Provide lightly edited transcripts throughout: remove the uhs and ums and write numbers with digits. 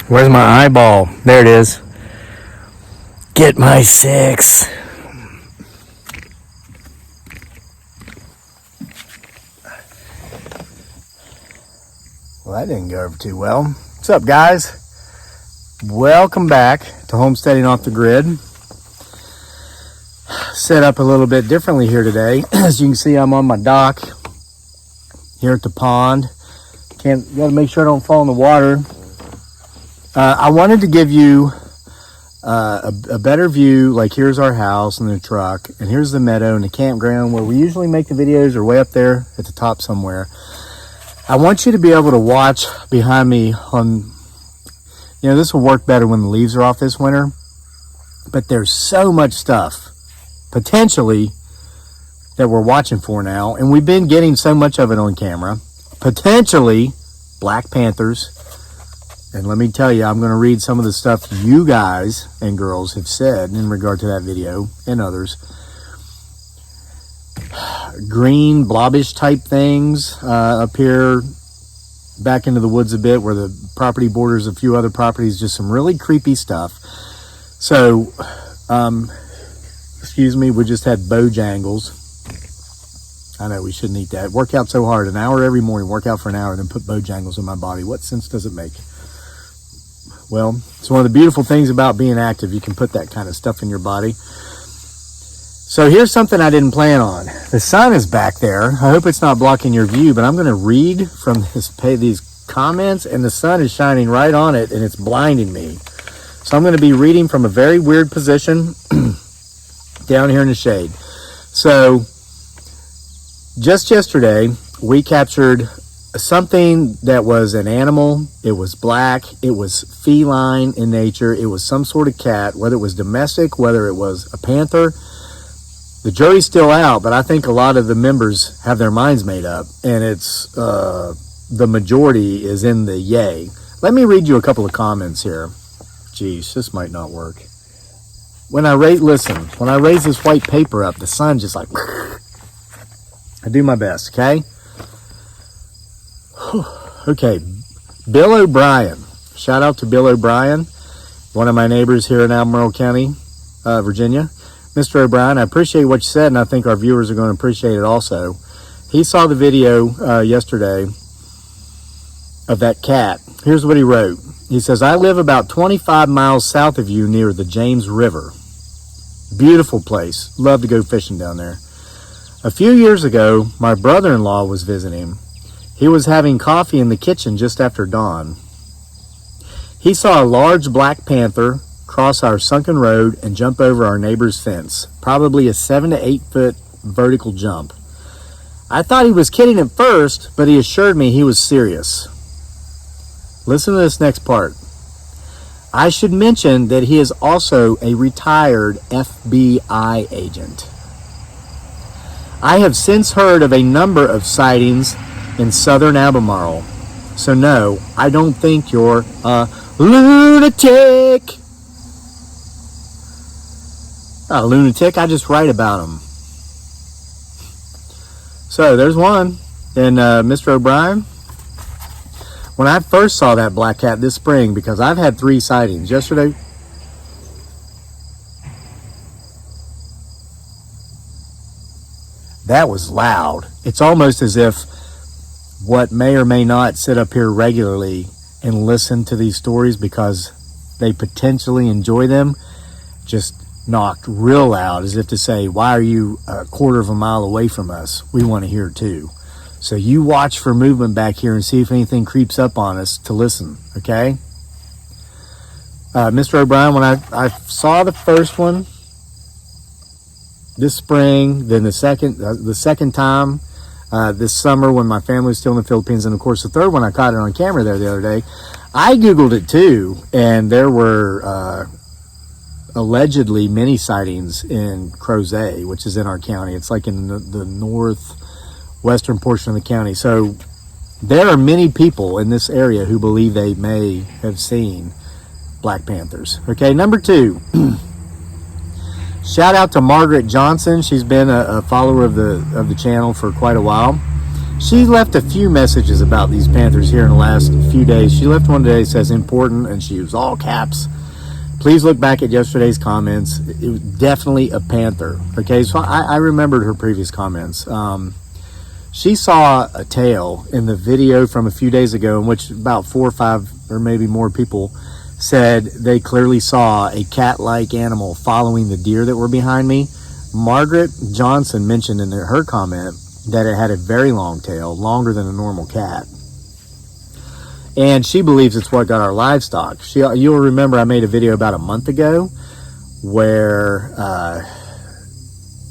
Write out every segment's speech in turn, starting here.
Where's my eyeball? There it is. Get my 6. Well, that didn't go over too well. What's up, guys? Welcome back to Homesteading Off the Grid. Set up a little bit differently here today. As you can see, I'm on my dock here at the pond. Gotta make sure I don't fall in the water. I wanted to give you a better view. Like, here's our house and the truck, and here's the meadow and the campground where we usually make the videos, or way up there at the top somewhere. I want you to be able to watch behind me on, this will work better when the leaves are off this winter, but there's so much stuff potentially that we're watching for now, and we've been getting so much of it on camera. Potentially Black Panthers. And let me tell you, I'm going to read some of the stuff you guys and girls have said in regard to that video and others. Green, blobbish type things up here, back into the woods a bit where the property borders a few other properties, just some really creepy stuff. So, excuse me, we just had Bojangles. I know we shouldn't eat that. Work out so hard, an hour every morning, work out for an hour, then put Bojangles in my body. What sense does it make? Well, it's one of the beautiful things about being active. You can put that kind of stuff in your body. So here's something I didn't plan on. The sun is back there. I hope it's not blocking your view, but I'm going to read from these comments, and the sun is shining right on it, and it's blinding me. So I'm going to be reading from a very weird position down here in the shade. So just yesterday, we captured something that was an animal. It was black. It was feline in nature. It was some sort of cat, whether it was domestic, whether it was a panther. The jury's still out, but I think a lot of the members have their minds made up, and it's the majority is in the yay. Let me read you a couple of comments here. Geez, this might not work. When I raise this white paper up, the sun just like, I do my best, okay? Okay, Bill O'Brien. Shout out to Bill O'Brien, one of my neighbors here in Albemarle County, Virginia. Mr. O'Brien, I appreciate what you said, and I think our viewers are going to appreciate it also. He saw the video yesterday of that cat. Here's what he wrote. He says, I live about 25 miles south of you near the James River. Beautiful place. Love to go fishing down there. A few years ago, my brother-in-law was visiting. He was having coffee in the kitchen just after dawn. He saw a large black panther cross our sunken road and jump over our neighbor's fence, probably a 7 to 8 foot vertical jump. I thought he was kidding at first, but he assured me he was serious. Listen to this next part. I should mention that he is also a retired FBI agent. I have since heard of a number of sightings in southern Albemarle. So no, I don't think you're a lunatic. Not a lunatic, I just write about them. So there's one. And Mr. O'Brien, when I first saw that black cat this spring, because I've had 3 sightings. Yesterday, that was loud. It's almost as if what may or may not sit up here regularly and listen to these stories because they potentially enjoy them, just knocked real loud, as if to say, why are you a quarter of a mile away from us? We want to hear too. So you watch for movement back here and see if anything creeps up on us to listen, okay? Mr. O'Brien, when I saw the first one this spring, then the second time this summer when my family was still in the Philippines, and of course the third one I caught it on camera there the other day, I Googled it too, and there were allegedly many sightings in Crozet, which is in our county. It's like in the northwestern portion of the county. So there are many people in this area who believe they may have seen Black Panthers. Okay, number 2. Shout out to Margaret Johnson. She's been a follower of the channel for quite a while. She left a few messages about these panthers here in the last few days. She left one today that says important, and she used all caps. Please look back at yesterday's comments. It was definitely a panther. Okay, so I remembered her previous comments. She saw a tail in the video from a few days ago in which about 4 or 5 or maybe more people said they clearly saw a cat-like animal following the deer that were behind me. Margaret Johnson mentioned in her comment that it had a very long tail, longer than a normal cat. And she believes it's what got our livestock. You'll remember I made a video about a month ago where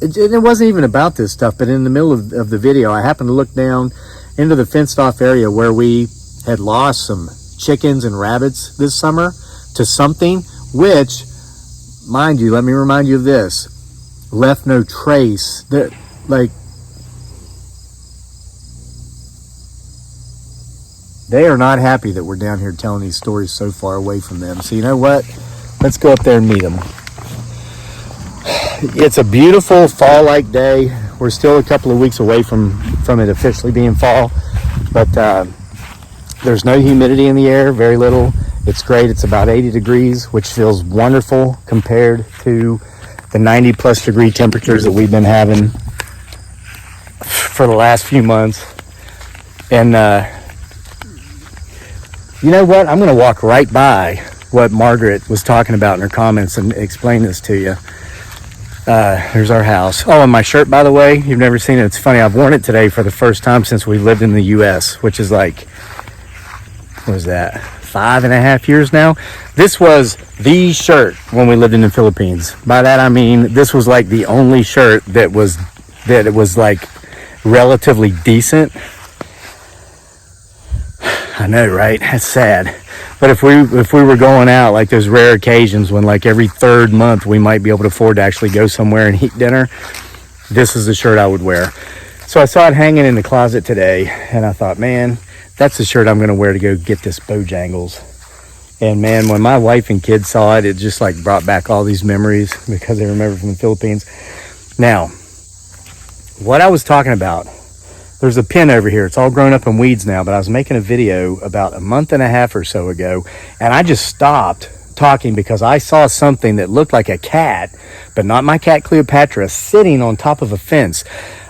it wasn't even about this stuff, but in the middle of the video, I happened to look down into the fenced off area where we had lost some chickens and rabbits this summer to something, which, mind you, let me remind you of this, left no trace. They are not happy that we're down here telling these stories so far away from them. So you know what? Let's go up there and meet them. It's a beautiful fall-like day. We're still a couple of weeks away from it officially being fall, but there's no humidity in the air, very little. It's great. It's about 80 degrees, which feels wonderful compared to the 90-plus degree temperatures that we've been having for the last few months. And you know what? I'm going to walk right by what Margaret was talking about in her comments and explain this to you. Here's our house. Oh, and my shirt, by the way, you've never seen it. It's funny. I've worn it today for the first time since we lived in the U.S., which is like, what was that, 5.5 years now? This was the shirt when we lived in the Philippines. By that, I mean, this was like the only shirt that it was like relatively decent. I know, right? That's sad. But if we were going out, like those rare occasions when like every third month we might be able to afford to actually go somewhere and eat dinner, this is the shirt I would wear. So I saw it hanging in the closet today, and I thought, man, that's the shirt I'm going to wear to go get this Bojangles. And man, when my wife and kids saw it, it just like brought back all these memories because they remember from the Philippines. Now, what I was talking about, there's a pin over here. It's all grown up in weeds now, but I was making a video about a month and a half or so ago, and I just stopped talking because I saw something that looked like a cat, but not my cat Cleopatra, sitting on top of a fence.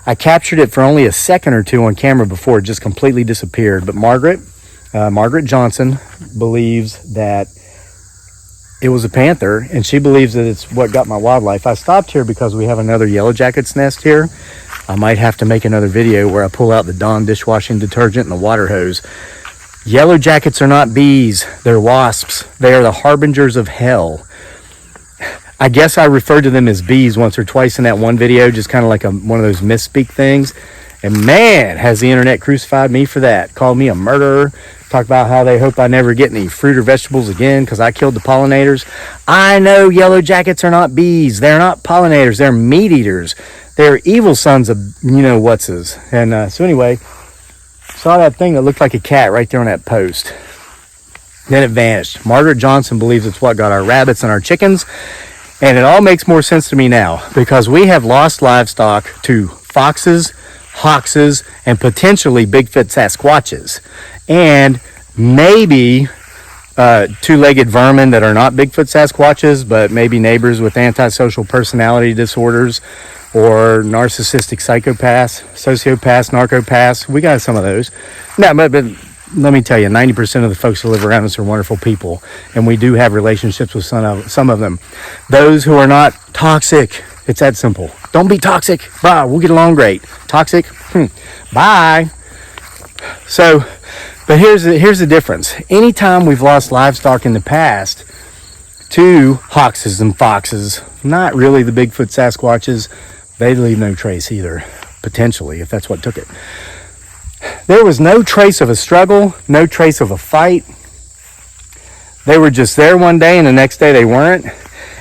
I captured it for only a second or two on camera before it just completely disappeared. But Margaret Johnson believes that it was a panther, and she believes that it's what got my wildlife. I stopped here because we have another yellow jacket's nest here. I might have to make another video where I pull out the Dawn dishwashing detergent and the water hose. Yellow jackets are not bees, they're wasps. They are the harbingers of hell. I guess I referred to them as bees once or twice in that one video, just kind of like one of those misspeak things. And man, has the internet crucified me for that. Called me a murderer. Talk about how they hope I never get any fruit or vegetables again because I killed the pollinators. I know yellow jackets are not bees. They're not pollinators. They're meat eaters. They're evil sons of you-know-whatses. And so anyway, saw that thing that looked like a cat right there on that post. Then it vanished. Margaret Johnson believes it's what got our rabbits and our chickens. And it all makes more sense to me now because we have lost livestock to foxes, hoxes, and potentially Bigfoot Sasquatches. And maybe two-legged vermin that are not Bigfoot Sasquatches, but maybe neighbors with antisocial personality disorders or narcissistic psychopaths, sociopaths, narcopaths. We got some of those. No, but let me tell you, 90% of the folks who live around us are wonderful people, and we do have relationships with some of them. Those who are not toxic, it's that simple. Don't be toxic. Bye. We'll get along great. Toxic? Bye. So, but here's the difference. Anytime we've lost livestock in the past to hoxes and foxes, not really the Bigfoot Sasquatches, they leave no trace either, potentially, if that's what took it. There was no trace of a struggle, no trace of a fight. They were just there one day and the next day they weren't.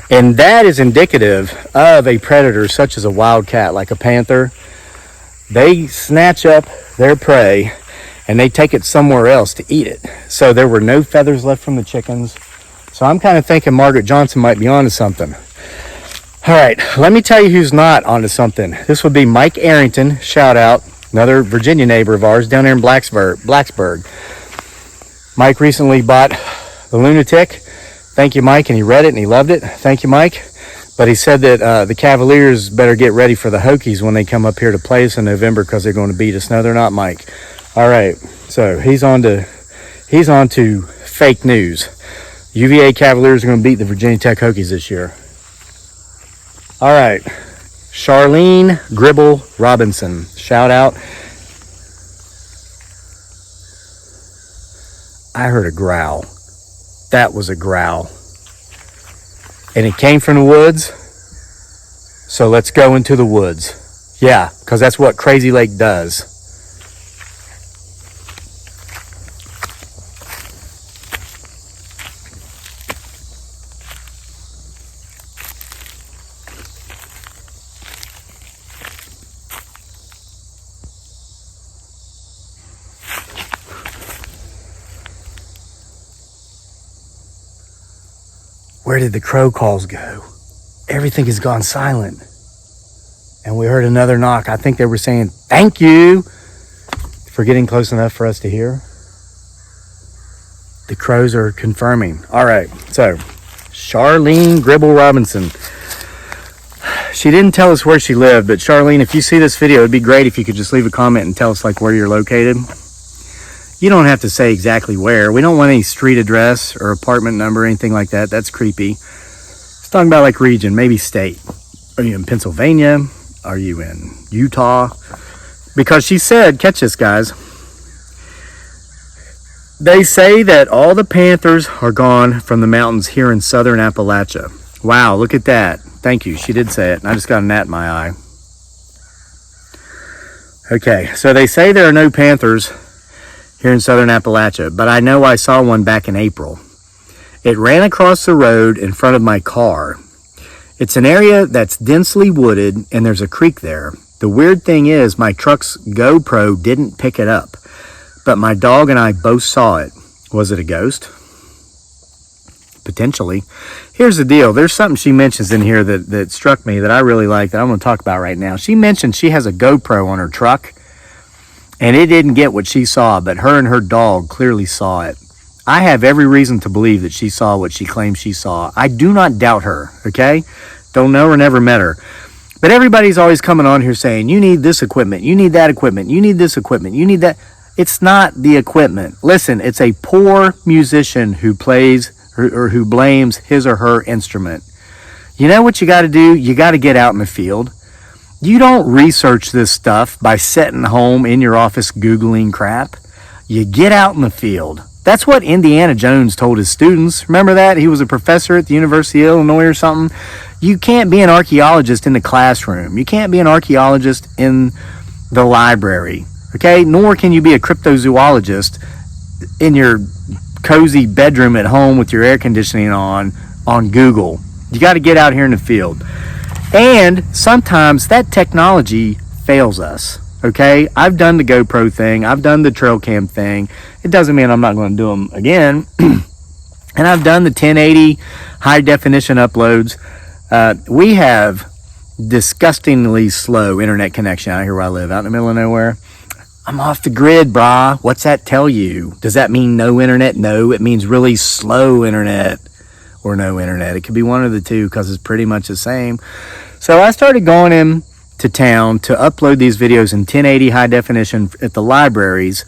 And that is indicative of a predator such as a wildcat, like a panther. They snatch up their prey and they take it somewhere else to eat it. So there were no feathers left from the chickens. So I'm kind of thinking Margaret Johnson might be onto something. All right, let me tell you who's not onto something. This would be Mike Arrington, shout out. another Virginia neighbor of ours down there in Blacksburg. Mike recently bought The Lunatic. Thank you, Mike, and he read it and he loved it. Thank you, Mike. But he said that the Cavaliers better get ready for the Hokies when they come up here to play us in November because they're going to beat us. No, they're not, Mike. All right, so he's on to fake news. UVA Cavaliers are going to beat the Virginia Tech Hokies this year. All right, Charlene Gribble Robinson, shout out. I heard a growl. That was a growl. And it came from the woods. So let's go into the woods. Yeah, because that's what Crazy Lake does. Where did the crow calls go? Everything has gone silent. And we heard another knock. I think they were saying, thank you for getting close enough for us to hear. The crows are confirming. All right, so Charlene Gribble Robinson. She didn't tell us where she lived, but Charlene, if you see this video, it'd be great if you could just leave a comment and tell us like where you're located. You don't have to say exactly where. We don't want any street address or apartment number or anything like that. That's creepy. It's talking about like region, maybe state. Are you in Pennsylvania? Are you in Utah? Because she said, catch this, guys. They say that all the panthers are gone from the mountains here in southern Appalachia. Wow, look at that. Thank you. She did say it, and I just got a gnat in my eye. Okay, so they say there are no panthers here in southern Appalachia, but I know I saw one back in April. It ran across the road in front of my car. It's an area that's densely wooded, and there's a creek there. The weird thing is my truck's GoPro didn't pick it up, but my dog and I both saw it. Was it a ghost? Potentially. Here's the deal. There's something she mentions in here that struck me that I really like that I'm going to talk about right now. She mentioned she has a GoPro on her truck, and it didn't get what she saw, but her and her dog clearly saw it. I have every reason to believe that she saw what she claims she saw. I do not doubt her, okay? Don't know her, never met her. But everybody's always coming on here saying, you need this equipment, you need that equipment, you need this equipment, you need that. It's not the equipment. Listen, it's a poor musician who plays or who blames his or her instrument. You know what you got to do? You got to get out in the field. You don't research this stuff by sitting home in your office Googling crap. You get out in the field. That's what Indiana Jones told his students. Remember that? He was a professor at the University of Illinois or something. You can't be an archaeologist in the classroom. You can't be an archaeologist in the library. Okay? Nor can you be a cryptozoologist in your cozy bedroom at home with your air conditioning on Google. You got to get out here in the field. And sometimes that technology fails us, okay? I've done the GoPro thing. I've done the trail cam thing. It doesn't mean I'm not going to do them again. And I've done the 1080 high definition uploads. We have disgustingly slow internet connection out here where I live, out in the middle of nowhere. I'm off the grid, brah. What's that tell you? Does that mean no internet? No, it means really slow internet. Or no internet. It could be one of the two because it's pretty much the same. So I started going into town to upload these videos in 1080 high definition at the libraries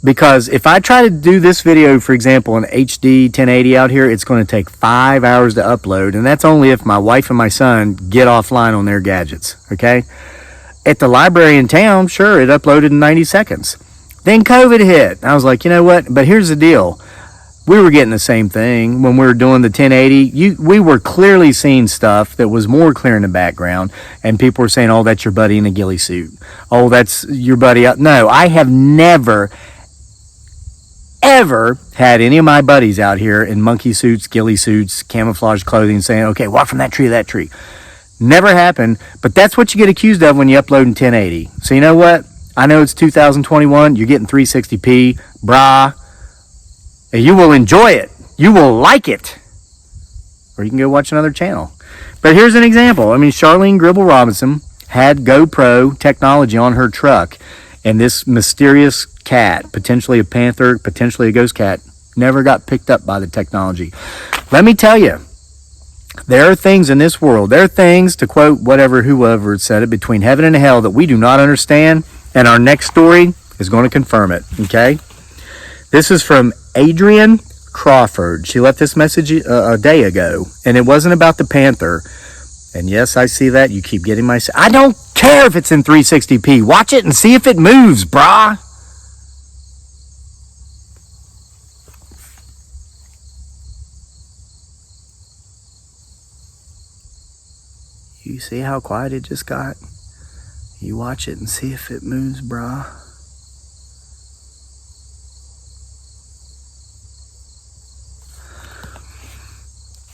because if I try to do this video, for example, in HD 1080 out here, it's going to take 5 hours to upload, and that's only if my wife and my son get offline on their gadgets, okay? At the library in town, sure, it uploaded in 90 seconds. Then COVID hit. I was like, you know what? But here's the deal. We were getting the same thing when we were doing the 1080. We were clearly seeing stuff that was more clear in the background, and people were saying, oh, that's your buddy in a ghillie suit. Oh, that's your buddy. No, I have never, ever had any of my buddies out here in monkey suits, ghillie suits, camouflage clothing saying, okay, walk from that tree to that tree. Never happened, but that's what you get accused of when you upload in 1080. So you know what? I know it's 2021. You're getting 360p, brah. And you will enjoy it. You will like it. Or you can go watch another channel. But here's an example. I mean, Charlene Gribble Robinson, had GoPro technology on her truck, and this mysterious cat, potentially a panther, potentially a ghost cat, never got picked up by the technology. Let me tell you, there are things in this world, there are things, to quote whoever said it, between heaven and hell that we do not understand, and our next story is going to confirm it, okay? This is from Adrienne Crawford. She left this message a day ago, and it wasn't about the panther. And yes, I see that. You keep getting my... I don't care if it's in 360p. Watch it and see if it moves, brah. You see how quiet it just got? You watch it and see if it moves, brah.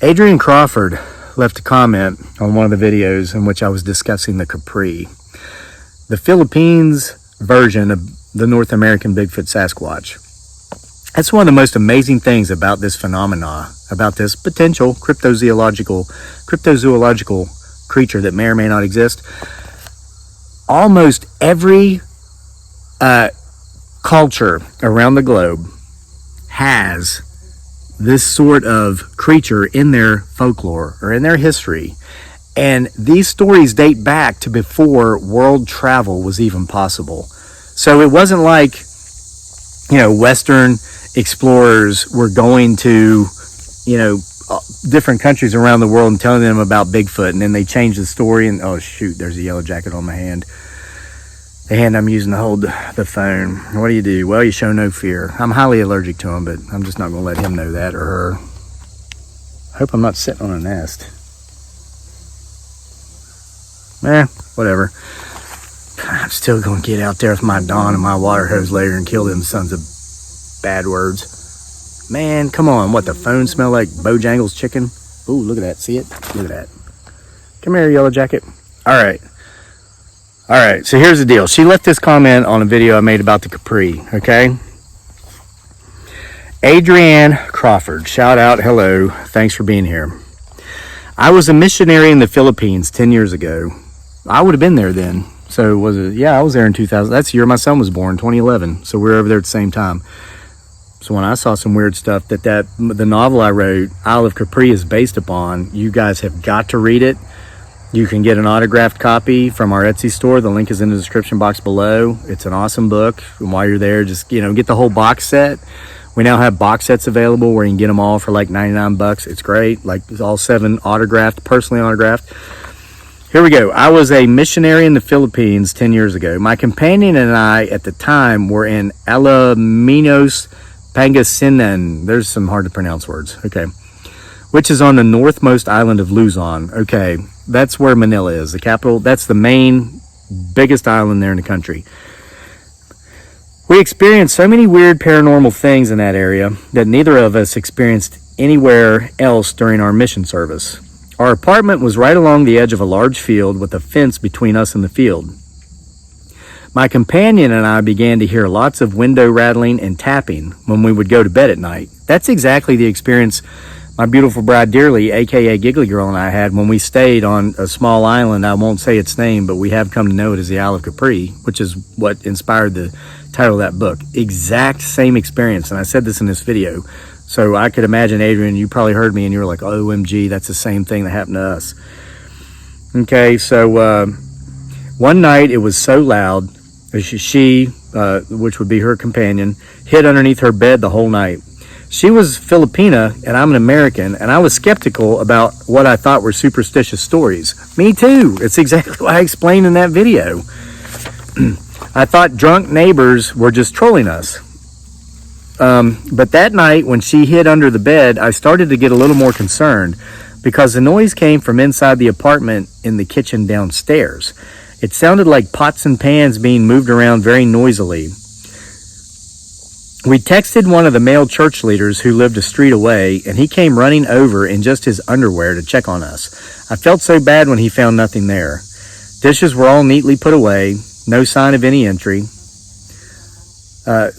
Adrienne Crawford left a comment on one of the videos in which I was discussing the Capri, the Philippines version of the North American Bigfoot Sasquatch. That's one of the most amazing things about this phenomena, about this potential cryptozoological creature that may or may not exist. Almost every culture around the globe has this sort of creature in their folklore or in their history. And these stories date back to before world travel was even possible. So it wasn't like, Western explorers were going to, different countries around the world and telling them about Bigfoot, and then they changed the story and, oh shoot, there's a yellow jacket on my hand. The hand I'm using to hold the phone. What do? Well, you show no fear. I'm highly allergic to him, but I'm just not going to let him know that, or her. I hope I'm not sitting on a nest. Whatever. I'm still going to get out there with my Dawn and my water hose later and kill them sons of bad words. Man, come on. What, the phone smell like Bojangles chicken? Ooh, look at that. See it? Look at that. Come here, yellow jacket. All right, so here's the deal. She left this comment on a video I made about the Capri, okay? Adrienne Crawford, shout out, hello, thanks for being here. I was a missionary in the Philippines 10 years ago. I would have been there then. So was it? Yeah, I was there in 2000. That's the year my son was born, 2011. So we were over there at the same time. So when I saw some weird stuff that the novel I wrote, Isle of Capri, is based upon, you guys have got to read it. You can get an autographed copy from our Etsy store. The link is in the description box below. It's an awesome book. And while you're there, just, get the whole box set. We now have box sets available where you can get them all for like 99 bucks. It's great. Like all 7 autographed, personally autographed. Here we go. I was a missionary in the Philippines 10 years ago. My companion and I at the time were in Alaminos, Pangasinan. There's some hard to pronounce words. Okay. Which is on the northmost island of Luzon. Okay. That's where Manila is, the capital. That's the main, biggest island there in the country. We experienced so many weird paranormal things in that area that neither of us experienced anywhere else during our mission service. Our apartment was right along the edge of a large field with a fence between us and the field. My companion and I began to hear lots of window rattling and tapping when we would go to bed at night. That's exactly the experience my beautiful bride Dearly, aka Giggly Girl, and I had when we stayed on a small island. I won't say its name, but we have come to know it as the Isle of Capri, which is what inspired the title of that book. Exact same experience, and I said this in this video. So I could imagine, Adrienne, you probably heard me and you were like, OMG, that's the same thing that happened to us. Okay, so one night it was so loud, she, which would be her companion, hid underneath her bed the whole night. She was Filipina and I'm an American, and I was skeptical about what I thought were superstitious stories. Me too. It's exactly what I explained in that video. I thought drunk neighbors were just trolling us. But that night when she hid under the bed, I started to get a little more concerned because the noise came from inside the apartment in the kitchen downstairs. It sounded like pots and pans being moved around very noisily. We texted one of the male church leaders who lived a street away, and he came running over in just his underwear to check on us. I felt so bad when he found nothing there. Dishes were all neatly put away, no sign of any entry.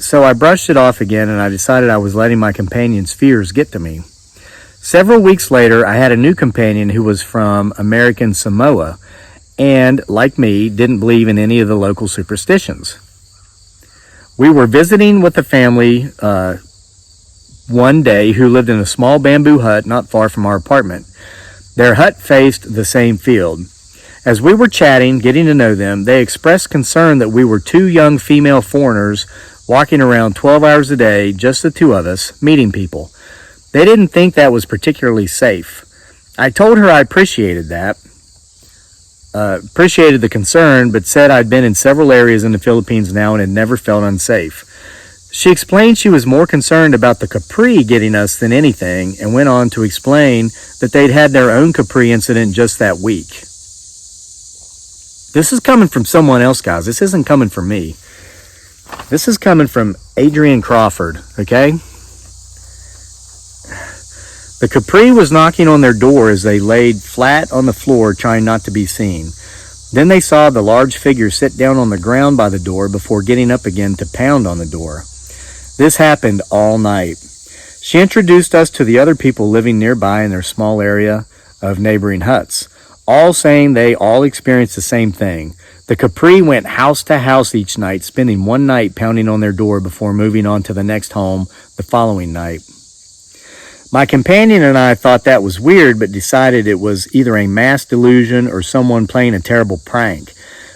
So I brushed it off again, and I decided I was letting my companion's fears get to me. Several weeks later, I had a new companion who was from American Samoa, and, like me, didn't believe in any of the local superstitions. We were visiting with a family one day who lived in a small bamboo hut not far from our apartment. Their hut faced the same field. As we were chatting, getting to know them, they expressed concern that we were two young female foreigners walking around 12 hours a day, just the two of us, meeting people. They didn't think that was particularly safe. I told her I appreciated that, appreciated the concern, but said I'd been in several areas in the Philippines now and had never felt unsafe. She explained she was more concerned about the Capri getting us than anything, and went on to explain that they'd had their own Capri incident just that week. This is coming from someone else, guys. This isn't coming from me. This is coming from Adrian Crawford, okay? The Capri was knocking on their door as they laid flat on the floor trying not to be seen. Then they saw the large figure sit down on the ground by the door before getting up again to pound on the door. This happened all night. She introduced us to the other people living nearby in their small area of neighboring huts, all saying they all experienced the same thing. The Capri went house to house each night, spending one night pounding on their door before moving on to the next home the following night. My companion and I thought that was weird, but decided it was either a mass delusion or someone playing a terrible prank.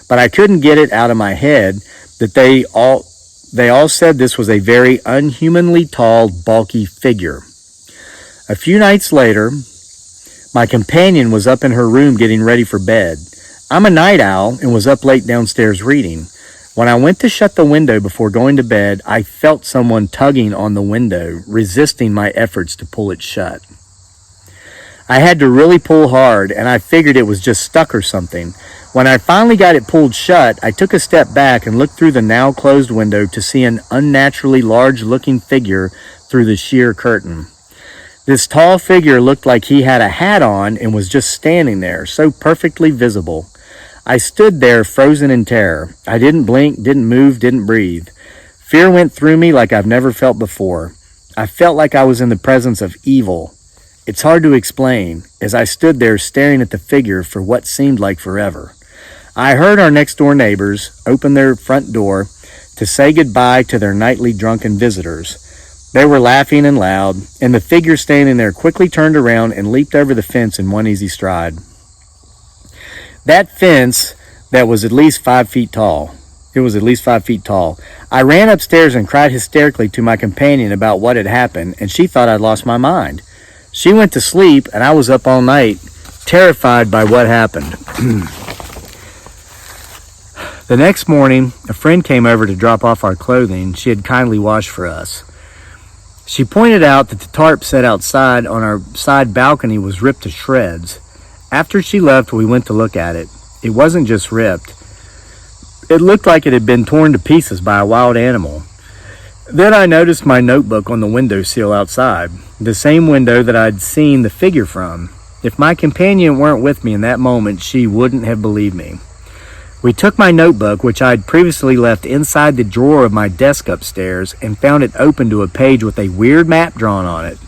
But I couldn't get it out of my head that they all said this was a very unhumanly tall, bulky figure. A few nights later, my companion was up in her room getting ready for bed. I'm a night owl and was up late downstairs reading. When I went to shut the window before going to bed, I felt someone tugging on the window, resisting my efforts to pull it shut. I had to really pull hard, and I figured it was just stuck or something. When I finally got it pulled shut, I took a step back and looked through the now closed window to see an unnaturally large-looking figure through the sheer curtain. This tall figure looked like he had a hat on and was just standing there, so perfectly visible. I stood there frozen in terror. I didn't blink, didn't move, didn't breathe. Fear went through me like I've never felt before. I felt like I was in the presence of evil. It's hard to explain, as I stood there staring at the figure for what seemed like forever. I heard our next-door neighbors open their front door to say goodbye to their nightly drunken visitors. They were laughing and loud, and the figure standing there quickly turned around and leaped over the fence in one easy stride. That fence that was at least 5 feet tall. It was at least 5 feet tall. I ran upstairs and cried hysterically to my companion about what had happened, and she thought I'd lost my mind. She went to sleep, and I was up all night, terrified by what happened. The next morning, a friend came over to drop off our clothing she had kindly washed for us. She pointed out that the tarp set outside on our side balcony was ripped to shreds. After she left, we went to look at it. It wasn't just ripped. It looked like it had been torn to pieces by a wild animal. Then I noticed my notebook on the windowsill outside, the same window that I'd seen the figure from. If my companion weren't with me in that moment, she wouldn't have believed me. We took my notebook, which I'd previously left inside the drawer of my desk upstairs, and found it open to a page with a weird map drawn on it.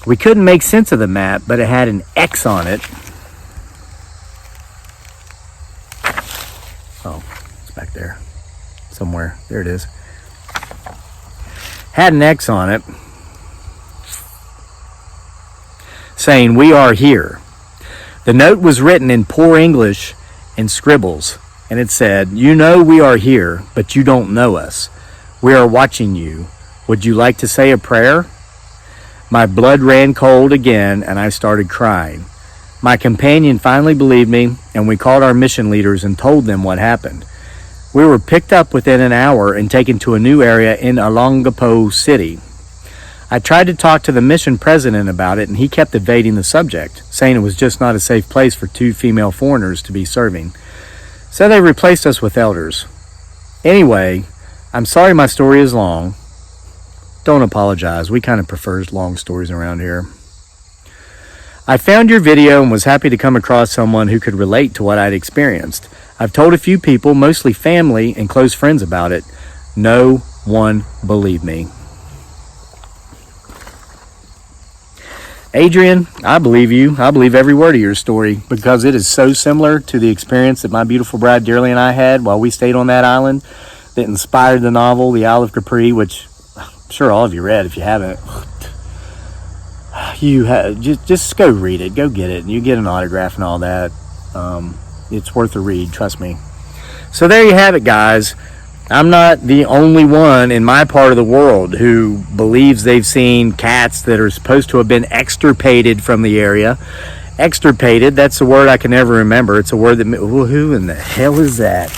We couldn't make sense of the map, but it had an X on it. Oh, it's back there somewhere. There it is. Had an X on it saying, "We are here." The note was written in poor English and scribbles, and it said, "You know we are here, but you don't know us. We are watching you. Would you like to say a prayer?" My blood ran cold again, and I started crying. My companion finally believed me, and we called our mission leaders and told them what happened. We were picked up within an hour and taken to a new area in Olongapo City. I tried to talk to the mission president about it, and he kept evading the subject, saying it was just not a safe place for two female foreigners to be serving. So they replaced us with elders. Anyway, I'm sorry my story is long. Don't apologize. We kind of prefer long stories around here. I found your video and was happy to come across someone who could relate to what I'd experienced. I've told a few people, mostly family and close friends, about it. No one believed me. Adrian, I believe you. I believe every word of your story because it is so similar to the experience that my beautiful bride Dearly and I had while we stayed on that island that inspired the novel, The Isle of Capri, which I'm sure all of you read. If you haven't, just go read it. Go get it. And you get an autograph and all that. It's worth a read, trust me. So there you have it, guys. I'm not the only one in my part of the world who believes they've seen cats that are supposed to have been extirpated from the area. Extirpated, that's a word I can never remember. It's a word that, who in the hell is that?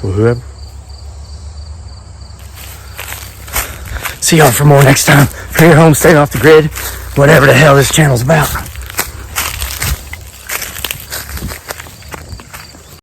Whoever. See y'all for more next time. For your homestead off the grid, whatever the hell this channel's about.